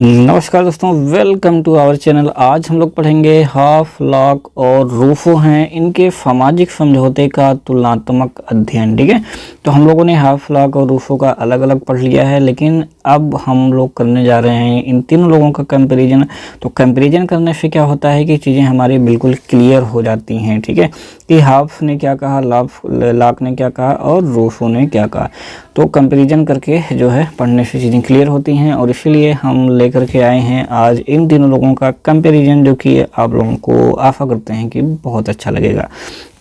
नमस्कार दोस्तों, welcome to our channel. आज हम लोग पढ़ेंगे हाफ लॉक और रूफो हैं, इनके सामाजिक समझौते का तुलनात्मक अध्ययन। ठीक है, तो हम लोगों ने हाफ लॉक और रूफो का अलग अलग पढ़ लिया है, लेकिन अब हम लोग करने जा रहे हैं इन तीनों लोगों का कंपैरिजन। तो कंपैरिजन करने से क्या होता है कि चीज़ें हमारी बिल्कुल क्लियर हो जाती हैं। ठीक है, कि हाफ ने क्या कहा, लॉक ने क्या कहा और रूफो ने क्या कहा। तो कंपैरिजन करके जो है पढ़ने से चीज़ें क्लियर होती हैं, और इसीलिए हम लेकर के आए हैं आज इन तीनों लोगों का कंपैरिजन, जो कि आप लोगों को आशा करते हैं कि बहुत अच्छा लगेगा।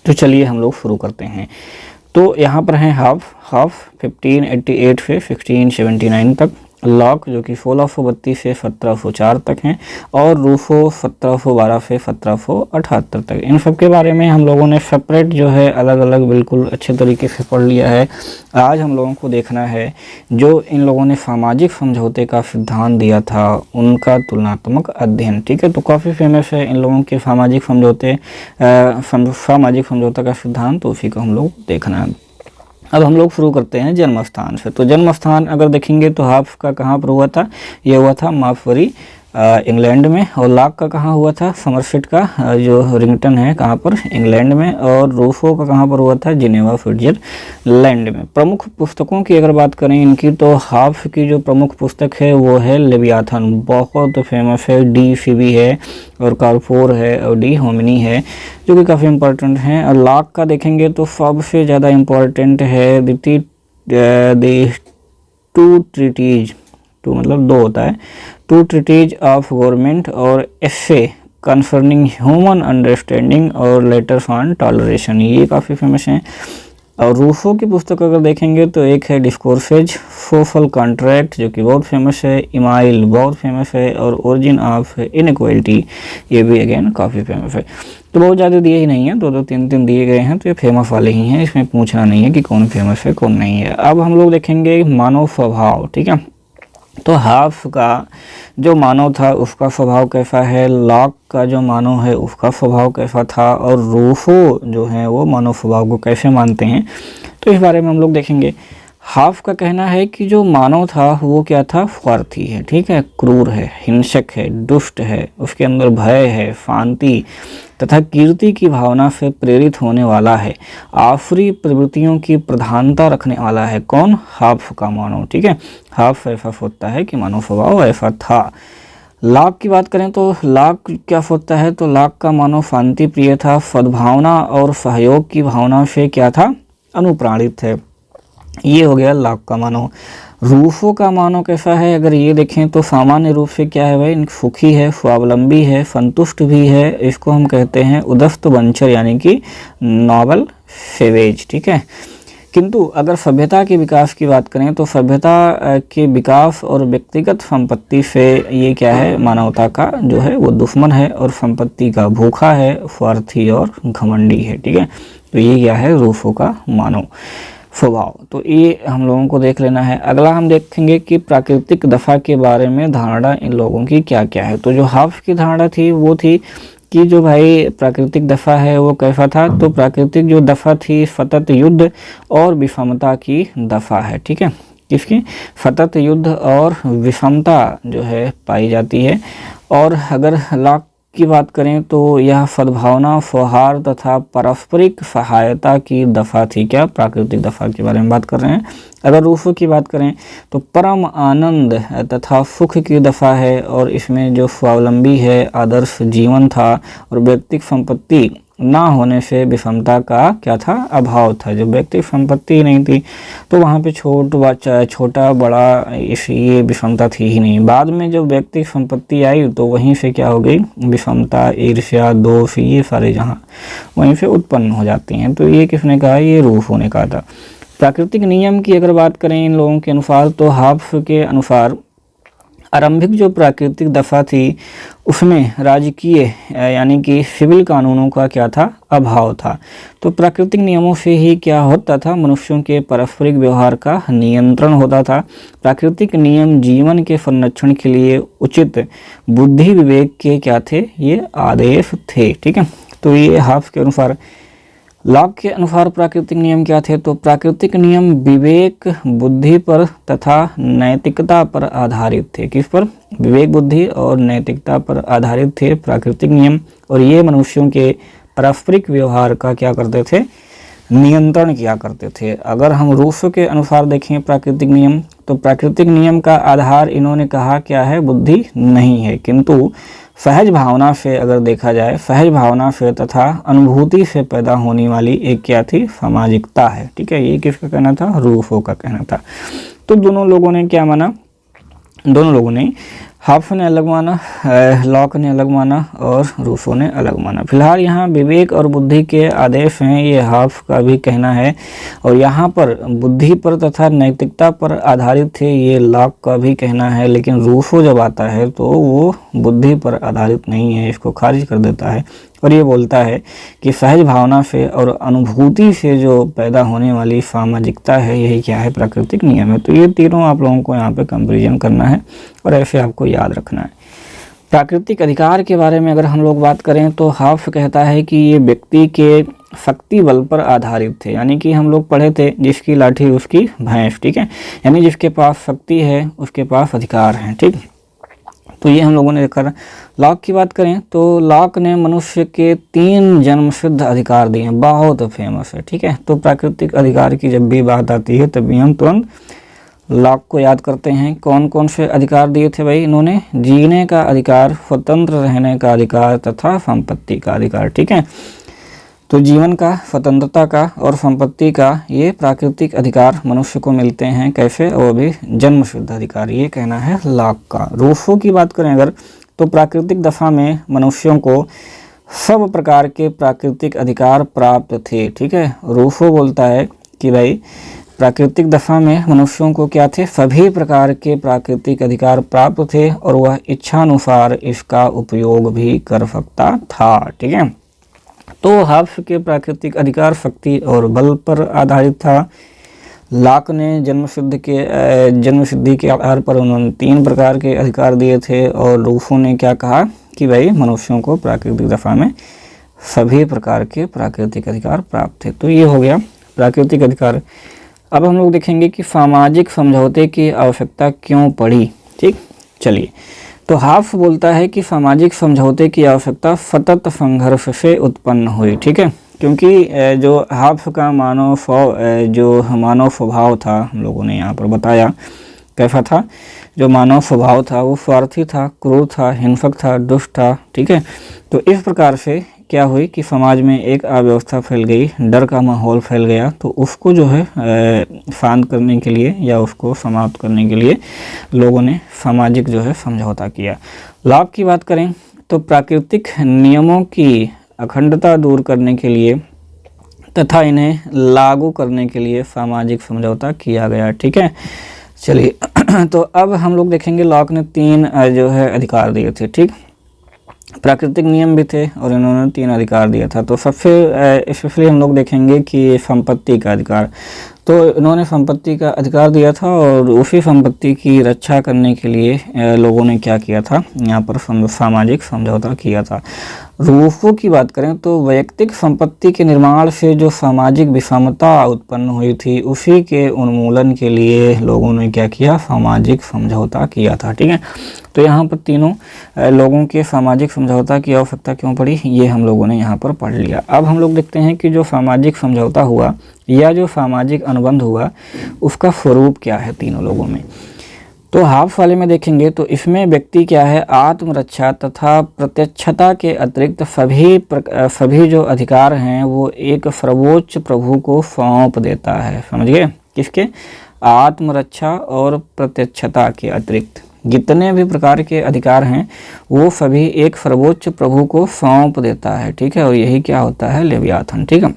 तो चलिए हम लोग शुरू करते हैं। तो यहाँ पर है हाफ 1588 से 1679 तक, लॉक जो कि 1632 से 1704 तक हैं, और रूफो 1712 से 1778 तक। इन सब के बारे में हम लोगों ने सेपरेट जो है अलग अलग बिल्कुल अच्छे तरीके से पढ़ लिया है। आज हम लोगों को देखना है जो इन लोगों ने सामाजिक समझौते का सिद्धांत दिया था, उनका तुलनात्मक अध्ययन। ठीक है, तो काफ़ी फेमस है इन लोगों के सामाजिक समझौता का सिद्धांत, तो उसी को हम लोग देखना है। अब हम लोग शुरू करते हैं जन्म स्थान से। तो जन्म स्थान अगर देखेंगे तो हाफ का कहाँ पर हुआ था, ये हुआ था माफवरी इंग्लैंड में, और लॉक का कहाँ हुआ था, समरसेट का जो रिंगटन है कहाँ पर, इंग्लैंड में, और रूफो का कहाँ पर हुआ था, जिनेवा स्विट्जरलैंड में। प्रमुख पुस्तकों की अगर बात करें इनकी, तो हाफ की जो प्रमुख पुस्तक है वो है लेवियाथन, बहुत फेमस है। डी फिबी है और कार्पोर है और डी होमिनी है, जो कि काफ़ी इंपॉर्टेंट हैं। और लॉक का देखेंगे तो सबसे ज़्यादा इम्पॉर्टेंट है द टू ट्रीटीज, टू मतलब दो होता है, टू ट्रीटीज ऑफ गवर्नमेंट और एसे कंसर्निंग ह्यूमन अंडरस्टैंडिंग और लेटर्स ऑन टॉलरेशन, ये काफ़ी फेमस हैं। और रूफो की पुस्तक अगर देखेंगे तो एक है डिस्कोर्सेज सोशल कॉन्ट्रैक्ट, जो कि बहुत फेमस है, इमाइल बहुत फेमस है, और ओरिजिन ऑफ इनइक्वालिटी, ये भी अगेन काफ़ी फेमस है। तो बहुत ज़्यादा दिए ही नहीं है, दो तीन दिए गए हैं, तो ये फेमस वाले ही हैं, इसमें पूछना नहीं है कि कौन फेमस है कौन नहीं है। अब हम लोग देखेंगे मानव स्वभाव। ठीक है, तो हाफ का जो मानव था उसका स्वभाव कैसा है, लॉक का जो मानव है उसका स्वभाव कैसा था, और रूफो जो है वो मानव स्वभाव को कैसे मानते हैं, तो इस बारे में हम लोग देखेंगे। हाफ का कहना है कि जो मानव था वो क्या था, स्वार्थी है। ठीक है, क्रूर है, हिंसक है, दुष्ट है, उसके अंदर भय है, शांति तथा कीर्ति की भावना से प्रेरित होने वाला है, आफरी प्रवृत्तियों की प्रधानता रखने वाला है। कौन, हाफ का मानव। ठीक है, हाफ ऐसा सोचता है कि मानव स्वभाव ऐसा था। लॉक की बात करें तो लॉक क्या सोचता है, तो लॉक का मानव शांति प्रिय था, सद्भावना और सहयोग की भावना से क्या था, अनुप्राणित है। ये हो गया लॉक का मानव। रूफो का मानव कैसा है, अगर ये देखें तो सामान्य रूप से क्या है भाई, सुखी है, स्वावलंबी है, संतुष्ट भी है। इसको हम कहते हैं उदस्त वंचर, यानी कि नॉबल सेवेज। ठीक है, किंतु अगर सभ्यता के विकास की बात करें तो सभ्यता के विकास और व्यक्तिगत संपत्ति से ये क्या है, मानवता का जो है वो दुश्मन है, और संपत्ति का भूखा है, स्वार्थी और घमंडी है। ठीक है, तो ये क्या है, रूफो का मानव स्वभाव। तो ये हम लोगों को देख लेना है। अगला हम देखेंगे कि प्राकृतिक दफा के बारे में धारणा इन लोगों की क्या क्या है। तो जो हाफ की धारणा थी वो थी कि जो भाई प्राकृतिक दफा है वो कैसा था, तो प्राकृतिक जो दफा थी सतत युद्ध और विषमता की दफा है। ठीक है, किसकी, सतत युद्ध और विषमता जो है पाई जाती है। और अगर लॉक की बात करें तो यह सद्भावना, सौहार्द तथा पारस्परिक सहायता की दफा थी। क्या, प्राकृतिक दफा के बारे में बात कर रहे हैं। अगर रूफो की बात करें तो परम आनंद तथा सुख की दफा है, और इसमें जो स्वावलंबी है, आदर्श जीवन था, और व्यक्तिगत संपत्ति ना होने से विषमता का क्या था, अभाव था। जो व्यक्तिगत संपत्ति नहीं थी तो वहाँ पे छोटा बड़ा ये विषमता थी ही नहीं। बाद में जब व्यक्तिगत संपत्ति आई तो वहीं से क्या हो गई, विषमता, ईर्ष्या, दोष, ये सारे जहाँ वहीं से उत्पन्न हो जाती हैं। तो ये किसने कहा, ये रूफो ने कहा था। प्राकृतिक नियम की अगर बात करें इन लोगों के अनुसार, तो हाफ के अनुसार आरंभिक जो प्राकृतिक दफा थी उसमें राजकीय यानी कि सिविल कानूनों का क्या था, अभाव था। तो प्राकृतिक नियमों से ही क्या होता था, मनुष्यों के पारस्परिक व्यवहार का नियंत्रण होता था। प्राकृतिक नियम जीवन के संरक्षण के लिए उचित बुद्धि विवेक के क्या थे, ये आदेश थे। ठीक है, तो ये हाफ के अनुसार लॉक के अनुसार प्राकृतिक नियम क्या थे? तो प्राकृतिक नियम विवेक बुद्धि पर तथा नैतिकता पर आधारित थे। किस पर? विवेक बुद्धि और नैतिकता पर आधारित थे प्राकृतिक नियम, और ये मनुष्यों के पारस्परिक व्यवहार का क्या करते थे? नियंत्रण किया करते थे। अगर हम रूसो के अनुसार देखें प्राकृतिक नियम, तो प्राकृतिक नियम का आधार इन्होंने कहा क्या है? बुद्धि नहीं है, किंतु सहज भावना से अगर देखा जाए, सहज भावना से तथा अनुभूति से पैदा होने वाली एक क्या थी? सामाजिकता है। ठीक है, ये किसका कहना था? रूसो का कहना था। तो दोनों लोगों ने क्या माना? दोनों लोगों ने, हॉब्स ने अलग माना, लॉक ने अलग माना और रूसो ने अलग माना। फिलहाल यहाँ विवेक और बुद्धि के आदेश हैं, ये हॉब्स का भी कहना है, और यहाँ पर बुद्धि पर तथा नैतिकता पर आधारित थे, ये लॉक का भी कहना है। लेकिन रूसो जब आता है तो वो बुद्धि पर आधारित नहीं है, इसको खारिज कर देता है और ये बोलता है कि सहज भावना से और अनुभूति से जो पैदा होने वाली सामाजिकता है, यही क्या है? प्राकृतिक नियम है। तो ये तीनों आप लोगों को यहाँ पे कंपैरिजन करना है और ऐसे आपको याद रखना है। प्राकृतिक अधिकार के बारे में अगर हम लोग बात करें तो हॉब्स कहता है कि ये व्यक्ति के शक्ति बल पर आधारित थे, यानी कि हम लोग पढ़े थे जिसकी लाठी उसकी भैंस। ठीक है, यानी जिसके पास शक्ति है उसके पास अधिकार हैं। ठीक, तो ये हम लोगों ने देखा। लॉक की बात करें तो लॉक ने मनुष्य के 3 जन्मसिद्ध अधिकार दिए हैं, बहुत फेमस है। ठीक है, तो प्राकृतिक अधिकार की जब भी बात आती है तभी हम तुरंत लॉक को याद करते हैं। कौन कौन से अधिकार दिए थे भाई? इन्होंने जीने का अधिकार, स्वतंत्र रहने का अधिकार तथा संपत्ति का अधिकार। ठीक है, तो जीवन का, स्वतंत्रता का और संपत्ति का ये प्राकृतिक अधिकार मनुष्य को मिलते हैं। कैसे? वो भी जन्म सिद्ध अधिकार, ये कहना है लॉक का। रूसो की बात करें अगर, तो प्राकृतिक दशा में मनुष्यों को सब प्रकार के प्राकृतिक अधिकार प्राप्त थे। ठीक है, रूसो बोलता है कि भाई प्राकृतिक दशा में मनुष्यों को क्या थे? सभी प्रकार के प्राकृतिक अधिकार प्राप्त थे और वह इच्छानुसार इसका उपयोग भी कर सकता था। ठीक है, तो हॉब्स के प्राकृतिक अधिकार शक्ति और बल पर आधारित था। लॉक ने जन्मसिद्धि के आधार पर उन्होंने 3 प्रकार के अधिकार दिए थे, और रूसो ने क्या कहा कि भाई मनुष्यों को प्राकृतिक दशा में सभी प्रकार के प्राकृतिक अधिकार प्राप्त थे। तो ये हो गया प्राकृतिक अधिकार। अब हम लोग देखेंगे कि सामाजिक समझौते की आवश्यकता क्यों पड़ी। ठीक, चलिए, तो हॉब्स बोलता है कि सामाजिक समझौते की आवश्यकता सतत संघर्ष से उत्पन्न हुई। ठीक है, क्योंकि जो हॉब्स का मानव स्वभाव था, हम लोगों ने यहाँ पर बताया कैसा था। जो मानव स्वभाव था वो स्वार्थी था, क्रूर था, हिंसक था, दुष्ट था। ठीक है, तो इस प्रकार से क्या हुई कि समाज में एक अव्यवस्था फैल गई, डर का माहौल फैल गया। तो उसको जो है शांत करने के लिए या उसको समाप्त करने के लिए लोगों ने सामाजिक जो है समझौता किया। लॉक की बात करें तो प्राकृतिक नियमों की अखंडता दूर करने के लिए तथा इन्हें लागू करने के लिए सामाजिक समझौता किया गया। ठीक है, चलिए तो अब हम लोग देखेंगे लॉक ने 3 जो है अधिकार दिए थे। ठीक, प्राकृतिक नियम भी थे और इन्होंने 3 अधिकार दिया था। तो सबसे स्पेशली हम लोग देखेंगे कि संपत्ति का अधिकार, तो इन्होंने संपत्ति का अधिकार दिया था और उसी संपत्ति की रक्षा करने के लिए लोगों ने क्या किया था? यहाँ पर सामाजिक समझौता किया था। रूसो की बात करें तो वैयक्तिक संपत्ति के निर्माण से जो सामाजिक विषमता उत्पन्न हुई थी उसी के उन्मूलन के लिए लोगों ने क्या किया? सामाजिक समझौता किया था। ठीक है, तो यहाँ पर तीनों लोगों के सामाजिक समझौता की आवश्यकता क्यों पड़ी, ये हम लोगों ने यहाँ पर पढ़ लिया। अब हम लोग देखते हैं कि जो सामाजिक समझौता हुआ या जो सामाजिक अनुबंध हुआ उसका स्वरूप क्या है तीनों लोगों में। तो हॉब्स वाले में देखेंगे तो इसमें व्यक्ति क्या है? आत्मरक्षा तथा प्रत्यक्षता के अतिरिक्त सभी जो अधिकार हैं वो एक सर्वोच्च प्रभु को सौंप देता है। समझ गए? किसके? आत्मरक्षा और प्रत्यक्षता के अतिरिक्त जितने भी प्रकार के अधिकार हैं वो सभी एक सर्वोच्च प्रभु को सौंप देता है। ठीक है, और यही क्या होता है? लेवियाथन। ठीक है,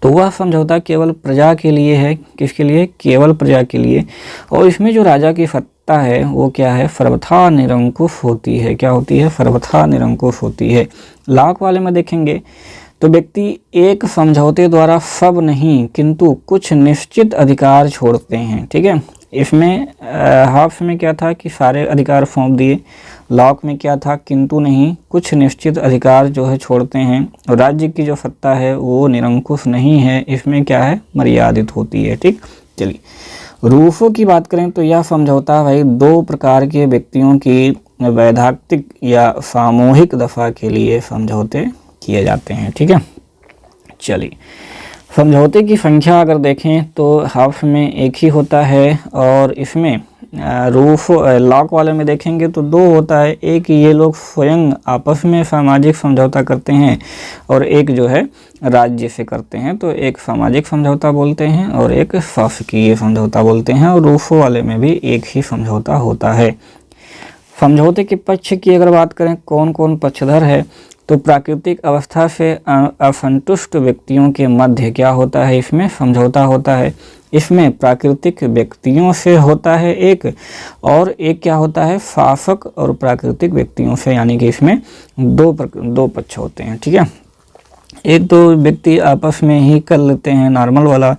तो वह समझौता केवल प्रजा के लिए है। किसके लिए? केवल प्रजा के लिए। और इसमें जो राजा की सत्ता है वो क्या है? सर्वथा निरंकुश होती है। क्या होती है? सर्वथा निरंकुश होती है। लॉक वाले में देखेंगे तो व्यक्ति एक समझौते द्वारा सब नहीं किंतु कुछ निश्चित अधिकार छोड़ते हैं। ठीक है, इसमें हॉब्स में क्या था कि सारे अधिकार सौंप दिए, लॉक में क्या था, किंतु नहीं, कुछ निश्चित अधिकार जो है छोड़ते हैं, और राज्य की जो सत्ता है वो निरंकुश नहीं है, इसमें क्या है, मर्यादित होती है। ठीक, चलिए रूफों की बात करें तो यह समझौता भाई दो प्रकार के व्यक्तियों की वैधाक्तिक या सामूहिक दफा के लिए समझौते किए जाते हैं। ठीक है, चलिए समझौते की संख्या अगर देखें तो हाफ में एक ही होता है, और इसमें रूफ लॉक वाले में देखेंगे तो दो होता है, एक ये लोग स्वयं आपस में सामाजिक समझौता करते हैं और एक जो है राज्य से करते हैं, तो एक सामाजिक समझौता बोलते हैं और एक शासकीय समझौता बोलते हैं, और रूफों वाले में भी एक ही समझौता होता है। समझौते के पक्ष की अगर बात करें कौन कौन पक्षधर है, तो प्राकृतिक अवस्था से असंतुष्ट व्यक्तियों के मध्य क्या होता है, इसमें समझौता होता है। इसमें प्राकृतिक व्यक्तियों से होता है एक, और एक क्या होता है, शासक और प्राकृतिक व्यक्तियों से, यानी कि इसमें दो पक्ष होते हैं। ठीक है, एक तो व्यक्ति आपस में ही कर लेते हैं नॉर्मल वाला,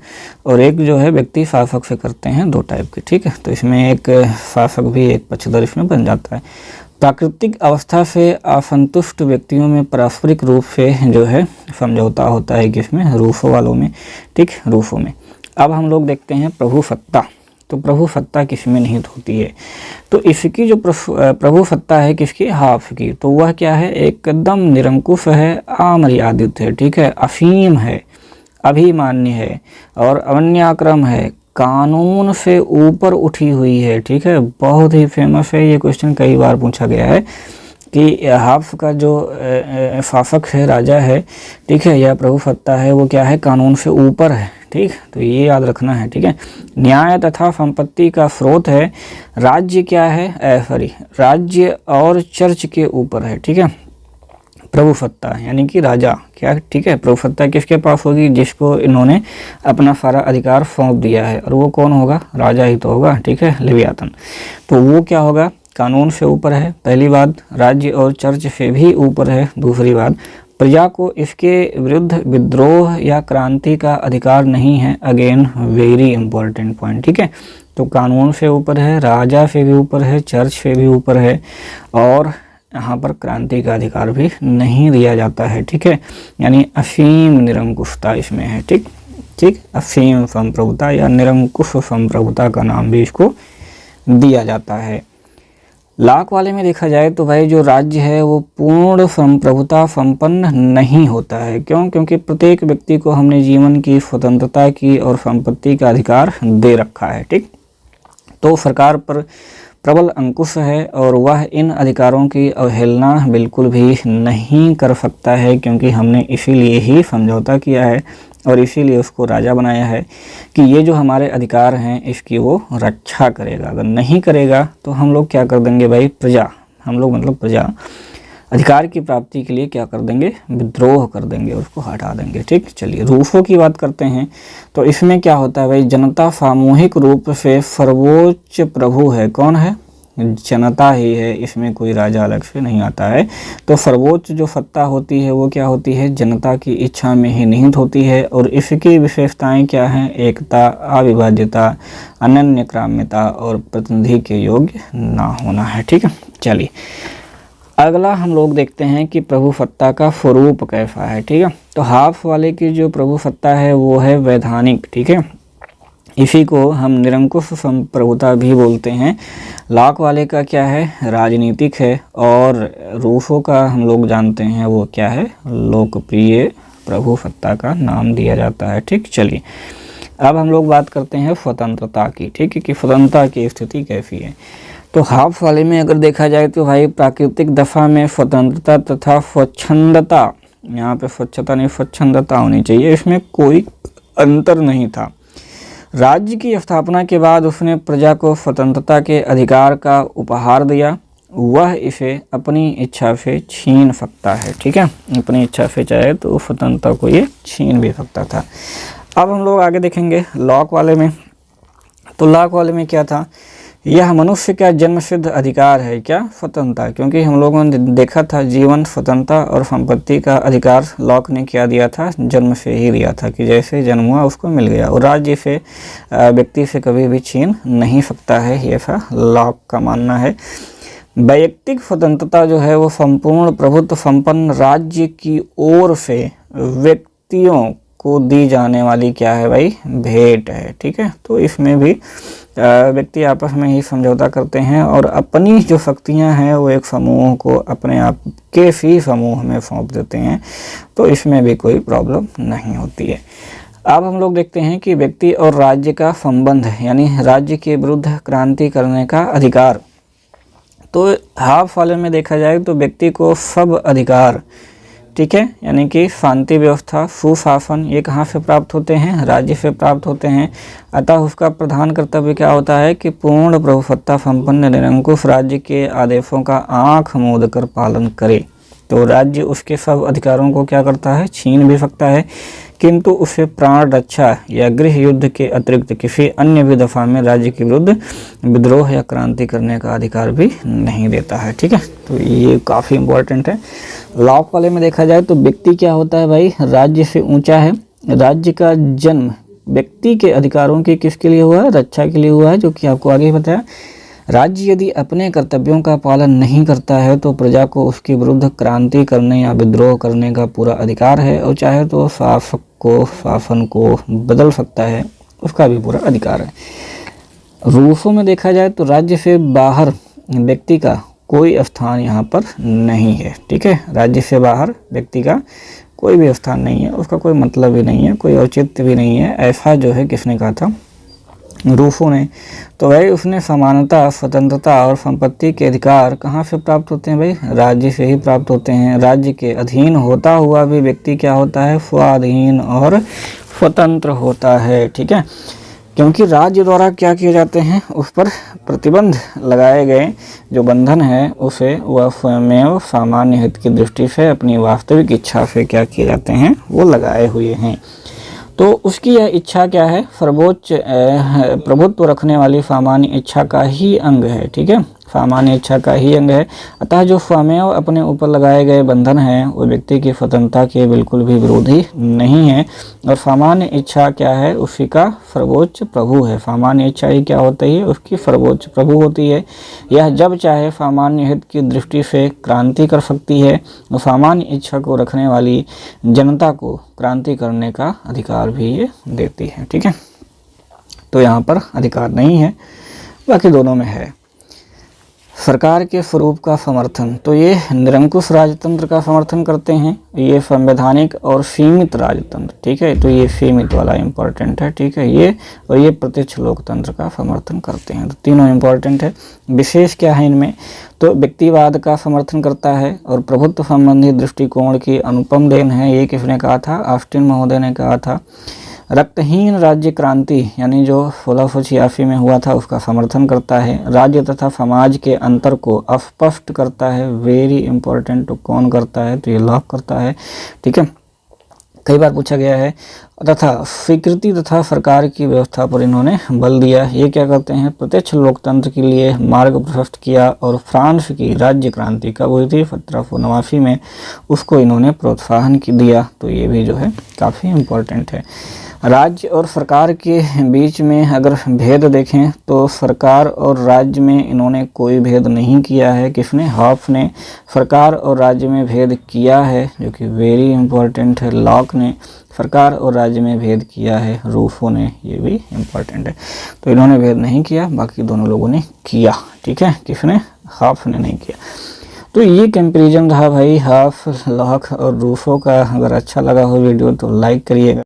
और एक जो है व्यक्ति शासक से करते हैं, दो टाइप के। ठीक है, तो इसमें एक शासक भी एक पक्षधर इसमें बन जाता है। प्राकृतिक अवस्था से असंतुष्ट व्यक्तियों में पारस्परिक रूप से जो है समझौता होता है, किसमें, रूफों वालों में। ठीक, रूफों में। अब हम लोग देखते हैं प्रभु सत्ता, तो प्रभु सत्ता किसमें निहित होती है, तो इसकी जो प्रभु सत्ता है किसकी, हाफ की, तो वह क्या है, एकदम निरंकुश है, अमर्यादित है। ठीक है, असीम है, अभिमान्य है और अवन्याक्रम है, कानून से ऊपर उठी हुई है। ठीक है, बहुत ही फेमस है ये क्वेश्चन, कई बार पूछा गया है कि हाफ का जो शासक है, राजा है, ठीक है, या प्रभु सत्ता है, वो क्या है, कानून से ऊपर है। ठीक, तो ये याद रखना है। ठीक है, न्याय तथा संपत्ति का स्रोत है, राज्य क्या है, राज्य और चर्च के ऊपर है। ठीक है, प्रभु सत्ता यानी कि राजा क्या, ठीक है, प्रभु सत्ता किसके पास होगी, जिसको इन्होंने अपना सारा अधिकार सौंप दिया है, और वो कौन होगा, राजा ही तो होगा। ठीक है, लेवियातन, तो वो क्या होगा, कानून से ऊपर है, पहली बात, राज्य और चर्च से भी ऊपर है, दूसरी बात, प्रजा को इसके विरुद्ध विद्रोह या क्रांति का अधिकार नहीं है, अगेन वेरी इंपॉर्टेंट पॉइंट। ठीक है, तो कानून से ऊपर है, राजा से भी ऊपर है, चर्च से भी ऊपर है, और यहाँ पर क्रांति का अधिकार भी नहीं दिया जाता है। ठीक है, यानी असीम निरंकुशता इसमें है। ठीक, ठीक, असीम संप्रभुता या निरंकुश संप्रभुता का नाम भी इसको दिया जाता है। लॉक वाले में देखा जाए तो भाई जो राज्य है वो पूर्ण संप्रभुता संपन्न नहीं होता है। क्यों? क्योंकि प्रत्येक व्यक्ति को हमने जीवन की स्वतंत्रता की और संपत्ति का अधिकार दे रखा है। ठीक, तो सरकार पर प्रबल अंकुश है और वह इन अधिकारों की अवहेलना बिल्कुल भी नहीं कर सकता है, क्योंकि हमने इसीलिए ही समझौता किया है और इसीलिए उसको राजा बनाया है कि ये जो हमारे अधिकार हैं इसकी वो रक्षा करेगा। अगर नहीं करेगा तो हम लोग क्या कर देंगे भाई, प्रजा, हम लोग मतलब प्रजा अधिकार की प्राप्ति के लिए क्या कर देंगे, विद्रोह कर देंगे, उसको हटा देंगे। ठीक, चलिए रूफों की बात करते हैं। तो इसमें क्या होता है भाई, जनता सामूहिक रूप से सर्वोच्च प्रभु है। कौन है? जनता ही है, इसमें कोई राजा अलग से नहीं आता है। तो सर्वोच्च जो सत्ता होती है वो क्या होती है, जनता की इच्छा में ही निहित होती है। और इसकी विशेषताएं क्या हैं, एकता, अविभाज्यता, अनन्य क्राम्यता और प्रतिनिधि के योग्य ना होना है। ठीक है, चलिए अगला हम लोग देखते हैं कि प्रभु सत्ता का स्वरूप कैसा है। ठीक है, तो हाफ वाले की जो प्रभु सत्ता है वो है वैधानिक। ठीक है, इसी को हम निरंकुश संप्रभुता भी बोलते हैं। लॉक वाले का क्या है, राजनीतिक है। और रूफों का हम लोग जानते हैं वो क्या है, लोकप्रिय प्रभु सत्ता का नाम दिया जाता है। ठीक, चलिए अब हम लोग बात करते हैं स्वतंत्रता की। ठीक है, कि स्वतंत्रता की स्थिति कैसी है। तो हाफ वाले में अगर देखा जाए तो भाई प्राकृतिक दफा में स्वतंत्रता तथा स्वच्छंदता, यहाँ पे स्वच्छता नहीं स्वच्छंदता होनी चाहिए, इसमें कोई अंतर नहीं था। राज्य की स्थापना के बाद उसने प्रजा को स्वतंत्रता के अधिकार का उपहार दिया, वह इसे अपनी इच्छा से छीन सकता है। ठीक है, अपनी इच्छा से चाहे तो स्वतंत्रता को ये छीन भी सकता था। अब हम लोग आगे देखेंगे लॉक वाले में। तो लॉक वाले में क्या था, यह मनुष्य का जन्मसिद्ध अधिकार है। क्या? स्वतंत्रता। क्योंकि हम लोगों ने देखा था जीवन, स्वतंत्रता और संपत्ति का अधिकार लॉक ने क्या दिया था, जन्म से ही दिया था कि जैसे जन्म हुआ उसको मिल गया। और राज्य से व्यक्ति से कभी भी छीन नहीं सकता है, ये ऐसा लॉक का मानना है। वैयक्तिक स्वतंत्रता जो है वो संपूर्ण प्रभुत्व संपन्न राज्य की ओर से व्यक्तियों को दी जाने वाली क्या है भाई, भेंट है। ठीक है, तो इसमें भी व्यक्ति आपस में ही समझौता करते हैं और अपनी जो शक्तियां हैं वो एक समूह को अपने आप के ही समूह में सौंप देते हैं, तो इसमें भी कोई प्रॉब्लम नहीं होती है। अब हम लोग देखते हैं कि व्यक्ति और राज्य का संबंध, यानी राज्य के विरुद्ध क्रांति करने का अधिकार। तो हाफ वाले में देखा जाए तो व्यक्ति को सब अधिकार, ठीक है, यानी कि शांति व्यवस्था, सुशासन, ये कहाँ से प्राप्त होते हैं, राज्य से प्राप्त होते हैं। अतः उसका प्रधान कर्तव्य क्या होता है कि पूर्ण प्रभुसत्ता संपन्न निरंकुश राज्य के आदेशों का आंख मूंद कर पालन करे। तो राज्य उसके सब अधिकारों को क्या करता है, छीन भी सकता है, किंतु उसे प्राण रक्षा या गृह युद्ध के अतिरिक्त किसी अन्य भी दफा में राज्य के विरुद्ध विद्रोह या क्रांति करने का अधिकार भी नहीं देता है। ठीक है, तो ये काफ़ी इम्पोर्टेंट है। लॉक वाले में देखा जाए तो व्यक्ति क्या होता है भाई, राज्य से ऊंचा है। राज्य का जन्म व्यक्ति के अधिकारों की किसके लिए हुआ है, रक्षा के लिए हुआ है, जो कि आपको आगे बताया। राज्य यदि अपने कर्तव्यों का पालन नहीं करता है तो प्रजा को उसके विरुद्ध क्रांति करने या विद्रोह करने का पूरा अधिकार है, और चाहे तो शासक को, शासन को बदल सकता है, उसका भी पूरा अधिकार है। रूसों में देखा जाए तो राज्य से बाहर व्यक्ति का कोई स्थान यहाँ पर नहीं है। ठीक है, राज्य से बाहर व्यक्ति का कोई भी स्थान नहीं है, उसका कोई मतलब भी नहीं है, कोई औचित्य भी नहीं है। ऐसा जो है किसने कहा था, रूसों ने। तो भाई उसने समानता, स्वतंत्रता और संपत्ति के अधिकार कहाँ से प्राप्त होते हैं भाई, राज्य से ही प्राप्त होते हैं। राज्य के अधीन होता हुआ भी व्यक्ति क्या होता है, स्वाधीन और स्वतंत्र होता है। ठीक है, क्योंकि राज्य द्वारा क्या किए जाते हैं, उस पर प्रतिबंध लगाए गए जो बंधन है उसे वह स्वयं सामान्य हित की दृष्टि से अपनी वास्तविक इच्छा से क्या किए जाते हैं, वो लगाए हुए हैं। तो उसकी यह इच्छा क्या है, सर्वोच्च प्रभुत्व रखने वाली सामान्य इच्छा का ही अंग है। ठीक है, सामान्य इच्छा का ही अंग है। अतः जो स्वयं अपने ऊपर लगाए गए बंधन हैं वो व्यक्ति की स्वतंत्रता के बिल्कुल भी विरोधी नहीं है, और सामान्य इच्छा क्या है, उसी का सर्वोच्च प्रभु है। सामान्य इच्छा ही क्या होती है, उसकी सर्वोच्च प्रभु होती है। यह जब चाहे सामान्य हित की दृष्टि से क्रांति कर सकती है, और सामान्य इच्छा को रखने वाली जनता को क्रांति करने का अधिकार भी ये देती है। ठीक है, तो यहाँ पर अधिकार नहीं है, बाकी दोनों में है। सरकार के स्वरूप का समर्थन, तो ये निरंकुश राजतंत्र का समर्थन करते हैं, ये संवैधानिक और सीमित राजतंत्र। ठीक है, तो ये सीमित वाला इम्पोर्टेंट है। ठीक है, ये और ये प्रत्यक्ष लोकतंत्र का समर्थन करते हैं, तो तीनों इम्पोर्टेंट है। विशेष क्या है इनमें, तो व्यक्तिवाद का समर्थन करता है और प्रभुत्व संबंधी दृष्टिकोण की अनुपम देन है। ये किसने कहा था, ऑस्टिन महोदय ने कहा था। रक्तहीन राज्य क्रांति यानी जो 1686 में हुआ था उसका समर्थन करता है। राज्य तथा समाज के अंतर को अस्पष्ट करता है, वेरी इंपॉर्टेंट। तो कौन करता है, तो ये लॉक करता है। ठीक है, कई बार पूछा गया है। तथा स्वीकृति तथा सरकार की व्यवस्था पर इन्होंने बल दिया। ये क्या करते हैं, प्रत्यक्ष लोकतंत्र के लिए मार्ग प्रशस्त किया, और फ्रांस की राज्य क्रांति कब हुई थी, 1789 में, उसको इन्होंने प्रोत्साहन दिया। तो ये भी जो है काफ़ी इम्पोर्टेंट है। राज्य और सरकार के बीच में अगर भेद देखें तो सरकार और राज्य में इन्होंने कोई भेद नहीं किया है। किसने, हॉब्स ने सरकार और राज्य में भेद किया है, जो कि वेरी इंपॉर्टेंट है। लॉक ने सरकार और राज्य में भेद किया है, रूसो ने, ये भी इम्पॉर्टेंट है। तो इन्होंने भेद नहीं किया, बाकी दोनों लोगों ने किया। ठीक है, किसने, हॉब्स ने नहीं किया। तो ये कंपैरिजन रहा भाई हॉब्स, लॉक और रूसो का। अगर अच्छा लगा हो वीडियो तो लाइक करिएगा।